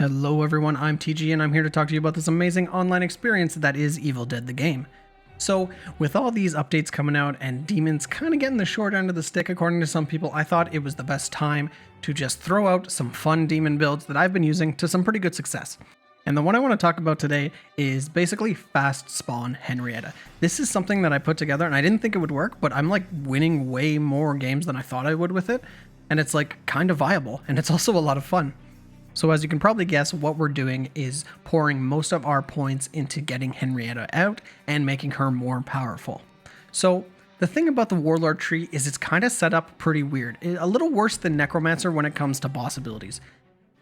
Hello everyone, I'm TG and I'm here to talk to you about this amazing online experience that is Evil Dead the Game. So with all these updates coming out and demons kind of getting the short end of the stick according to some people, I thought it was the best time to just throw out some fun demon builds that I've been using to some pretty good success. And the one I want to talk about today is basically fast spawn Henrietta. This is something that I put together and I didn't think it would work, but I'm like winning way more games than I thought I would with it. And it's like kind of viable and it's also a lot of fun. So as you can probably guess, what we're doing is pouring most of our points into getting Henrietta out and making her more powerful. So the thing about the Warlord tree is it's kind of set up pretty weird, a little worse than Necromancer when it comes to boss abilities.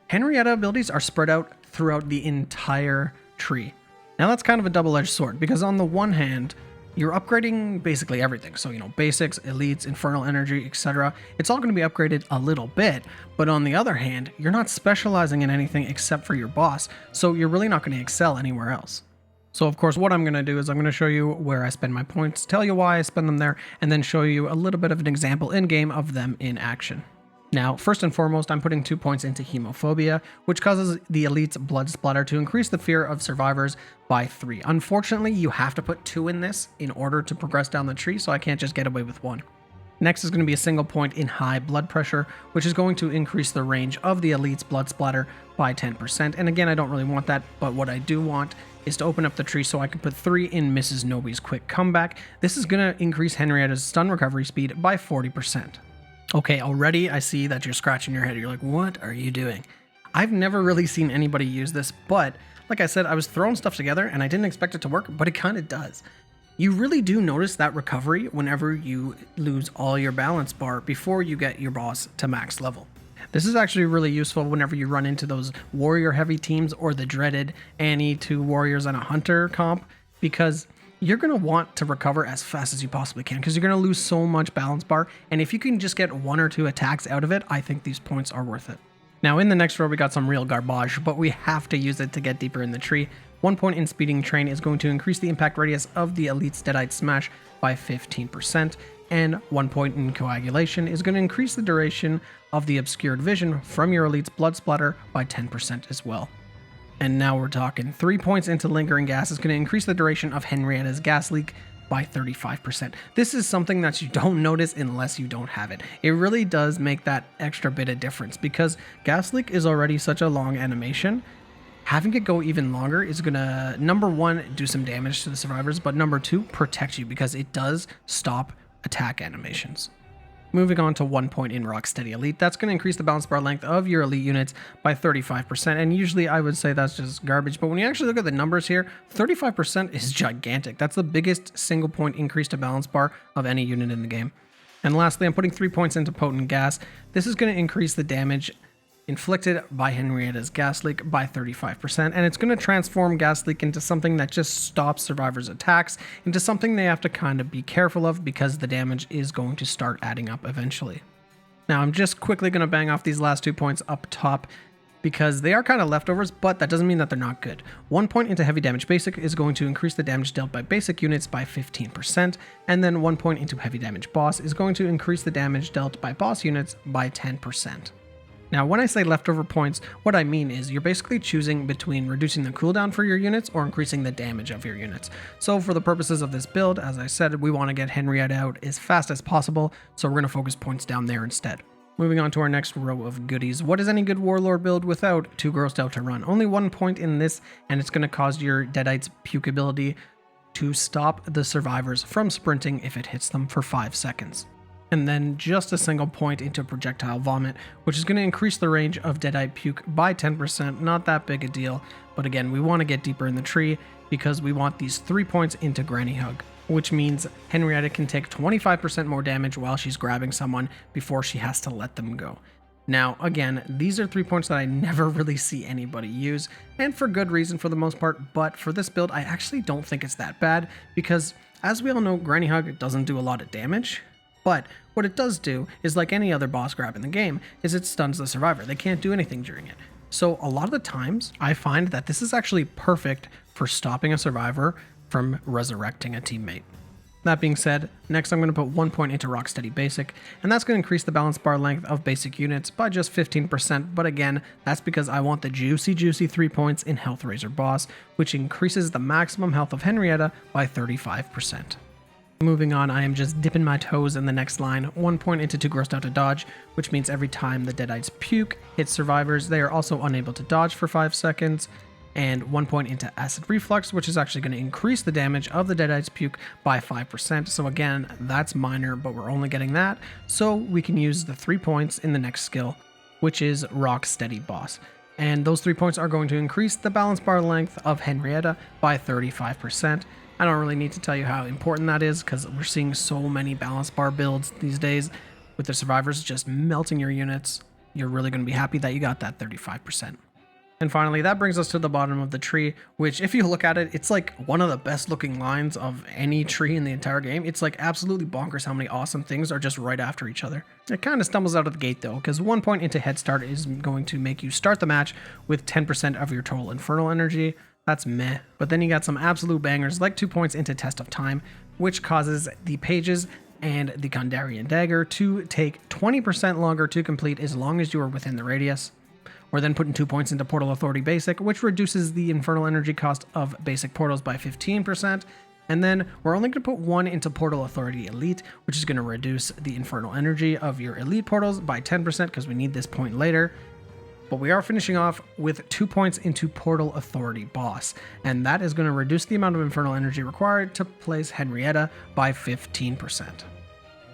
Henrietta abilities are spread out throughout the entire tree. Now that's kind of a double-edged sword because on the one hand, you're upgrading basically everything. So, basics, elites, infernal energy, etc. It's all going to be upgraded a little bit, but on the other hand, you're not specializing in anything except for your boss, so you're really not going to excel anywhere else. So of course, what I'm going to do is I'm going to show you where I spend my points, tell you why I spend them there, and then show you a little bit of an example in-game of them in action. Now, first and foremost, I'm putting 2 points into Hemophobia, which causes the elite's blood splatter to increase the fear of survivors by 3. Unfortunately, you have to put 2 in this in order to progress down the tree, so I can't just get away with 1. Next is going to be a single point in high blood pressure, which is going to increase the range of the elite's blood splatter by 10%. And again, I don't really want that, but what I do want is to open up the tree so I can put 3 in Mrs. Nobi's quick comeback. This is going to increase Henrietta's stun recovery speed by 40%. Okay, already I see that you're scratching your head. You're like, what are you doing? I've never really seen anybody use this, but like I said, I was throwing stuff together and I didn't expect it to work, but it kind of does. You really do notice that recovery whenever you lose all your balance bar before you get your boss to max level. This is actually really useful whenever you run into those warrior heavy teams or the dreaded Annie 2 warriors and a hunter comp, because you're going to want to recover as fast as you possibly can because you're going to lose so much balance bar. And if you can just get 1 or 2 attacks out of it, I think these points are worth it. Now in the next row, we got some real garbage, but we have to use it to get deeper in the tree. 1 point in Speeding Train is going to increase the impact radius of the Elite's Deadite Smash by 15%. And 1 point in Coagulation is going to increase the duration of the Obscured Vision from your Elite's Blood Splatter by 10% as well. And now we're talking 3 points into Lingering Gas is going to increase the duration of Henrietta's gas leak by 35%. This is something that you don't notice unless you don't have it. It really does make that extra bit of difference because gas leak is already such a long animation. Having it go even longer is going to, number 1, do some damage to the survivors, but number 2, protect you because it does stop attack animations. Moving on to 1 point in Rocksteady Elite, that's going to increase the balance bar length of your elite units by 35%, and usually I would say that's just garbage, but when you actually look at the numbers here, 35% is gigantic. That's the biggest single point increase to balance bar of any unit in the game. And lastly, I'm putting 3 points into Potent Gas. This is going to increase the damage inflicted by Henrietta's gas leak by 35%, and it's going to transform gas leak into something that just stops survivors' attacks, into something they have to kind of be careful of because the damage is going to start adding up eventually. Now I'm just quickly going to bang off these last 2 points up top because they are kind of leftovers, but that doesn't mean that they're not good. 1 point into Heavy Damage Basic is going to increase the damage dealt by basic units by 15%, and then 1 point into Heavy Damage Boss is going to increase the damage dealt by boss units by 10%. Now, when I say leftover points, what I mean is you're basically choosing between reducing the cooldown for your units or increasing the damage of your units. So for the purposes of this build, as I said, we want to get Henrietta out as fast as possible, so we're going to focus points down there instead. Moving on to our next row of goodies. What is any good Warlord build without Too Grossed Out to Run? Only 1 point in this, and it's going to cause your Deadite's puke ability to stop the survivors from sprinting if it hits them for 5 seconds. And then just a single point into Projectile Vomit, which is going to increase the range of Deadite Puke by 10%, not that big a deal, but again, we want to get deeper in the tree because we want these 3 points into Granny Hug, which means Henrietta can take 25% more damage while she's grabbing someone before she has to let them go. Now, again, these are 3 points that I never really see anybody use, and for good reason for the most part, but for this build, I actually don't think it's that bad because, as we all know, Granny Hug doesn't do a lot of damage. But what it does do is, like any other boss grab in the game, is it stuns the survivor. They can't do anything during it. So a lot of the times, I find that this is actually perfect for stopping a survivor from resurrecting a teammate. That being said, next I'm going to put 1 point into Rocksteady Basic, and that's going to increase the balance bar length of basic units by just 15%, but again, that's because I want the juicy 3 points in Health Razor Boss, which increases the maximum health of Henrietta by 35%. Moving on, I am just dipping my toes in the next line, 1 point into Too Grossed Out to Dodge, which means every time the Deadites puke hits survivors, they are also unable to dodge for 5 seconds, and 1 point into Acid Reflux, which is actually going to increase the damage of the Deadites puke by 5%. So again, that's minor, but we're only getting that, so we can use the 3 points in the next skill, which is Rocksteady Boss. And those 3 points are going to increase the balance bar length of Henrietta by 35%. I don't really need to tell you how important that is, because we're seeing so many balance bar builds these days with the survivors just melting your units. You're really going to be happy that you got that 35%. And finally, that brings us to the bottom of the tree, which if you look at it, it's like one of the best looking lines of any tree in the entire game. It's like absolutely bonkers how many awesome things are just right after each other. It kind of stumbles out of the gate though, because 1 point into Head Start is going to make you start the match with 10% of your total Infernal Energy. That's meh. But then you got some absolute bangers like 2 points into Test of Time, which causes the Pages and the Kandarian Dagger to take 20% longer to complete as long as you are within the radius. We're then putting 2 points into Portal Authority Basic, which reduces the Infernal Energy cost of basic portals by 15%. And then we're only going to put 1 into Portal Authority Elite, which is going to reduce the Infernal Energy of your Elite portals by 10% because we need this point later. But we are finishing off with 2 points into Portal Authority Boss, and that is going to reduce the amount of Infernal Energy required to place Henrietta by 15%.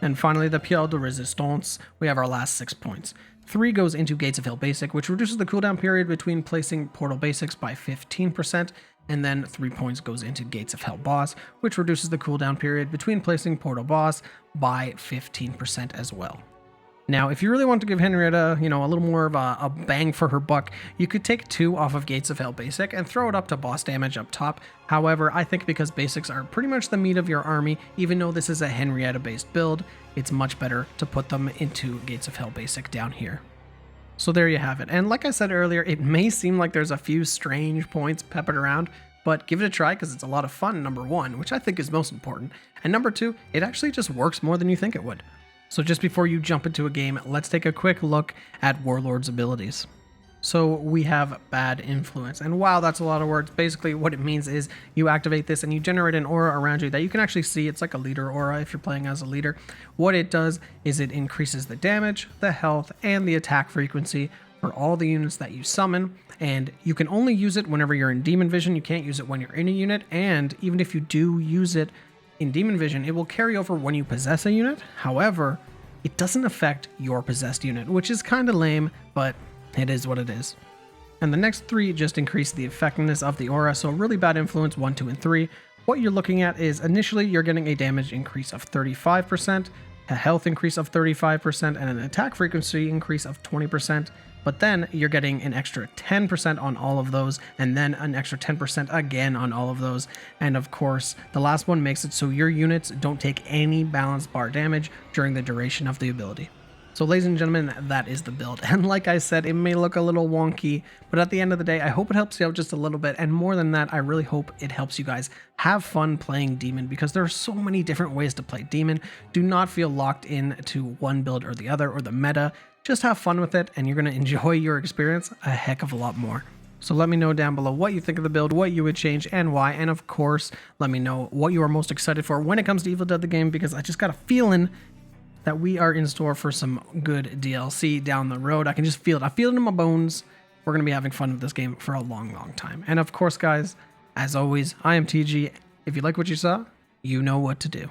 And finally, the Pierre de Resistance, we have our last 6 points. 3 goes into Gates of Hell Basic, which reduces the cooldown period between placing Portal Basics by 15%, and then 3 points goes into Gates of Hell Boss, which reduces the cooldown period between placing Portal Boss by 15% as well. Now, if you really want to give Henrietta, a little more of a bang for her buck, you could take 2 off of Gates of Hell Basic and throw it up to boss damage up top. However, I think because basics are pretty much the meat of your army, even though this is a Henrietta-based build, it's much better to put them into Gates of Hell Basic down here. So there you have it. And like I said earlier, it may seem like there's a few strange points peppered around, but give it a try because it's a lot of fun, number 1, which I think is most important. And number 2, it actually just works more than you think it would. So just before you jump into a game, let's take a quick look at Warlord's abilities. So we have Bad Influence, and wow, that's a lot of words. Basically what it means is you activate this and you generate an aura around you that you can actually see. It's like a leader aura if you're playing as a leader. What it does is it increases the damage, the health, and the attack frequency for all the units that you summon, and you can only use it whenever you're in Demon Vision. You can't use it when you're in a unit, and even if you do use it in Demon Vision, it will carry over when you possess a unit. However, it doesn't affect your possessed unit, which is kind of lame, but it is what it is. And the next 3 just increase the effectiveness of the aura, so really Bad Influence 1, 2, and 3. What you're looking at is initially you're getting a damage increase of 35%, a health increase of 35%, and an attack frequency increase of 20%. But then you're getting an extra 10% on all of those, and then an extra 10% again on all of those. And of course, the last one makes it so your units don't take any balance bar damage during the duration of the ability. So ladies and gentlemen, that is the build. And like I said, it may look a little wonky, but at the end of the day, I hope it helps you out just a little bit. And more than that, I really hope it helps you guys have fun playing Demon, because there are so many different ways to play Demon. Do not feel locked in to one build or the other or the meta. Just have fun with it, and you're going to enjoy your experience a heck of a lot more. So let me know down below what you think of the build, what you would change, and why. And of course, let me know what you are most excited for when it comes to Evil Dead the Game, because I just got a feeling that we are in store for some good DLC down the road. I can just feel it. I feel it in my bones. We're going to be having fun with this game for a long, long time. And of course, guys, as always, I am TG. If you like what you saw, you know what to do.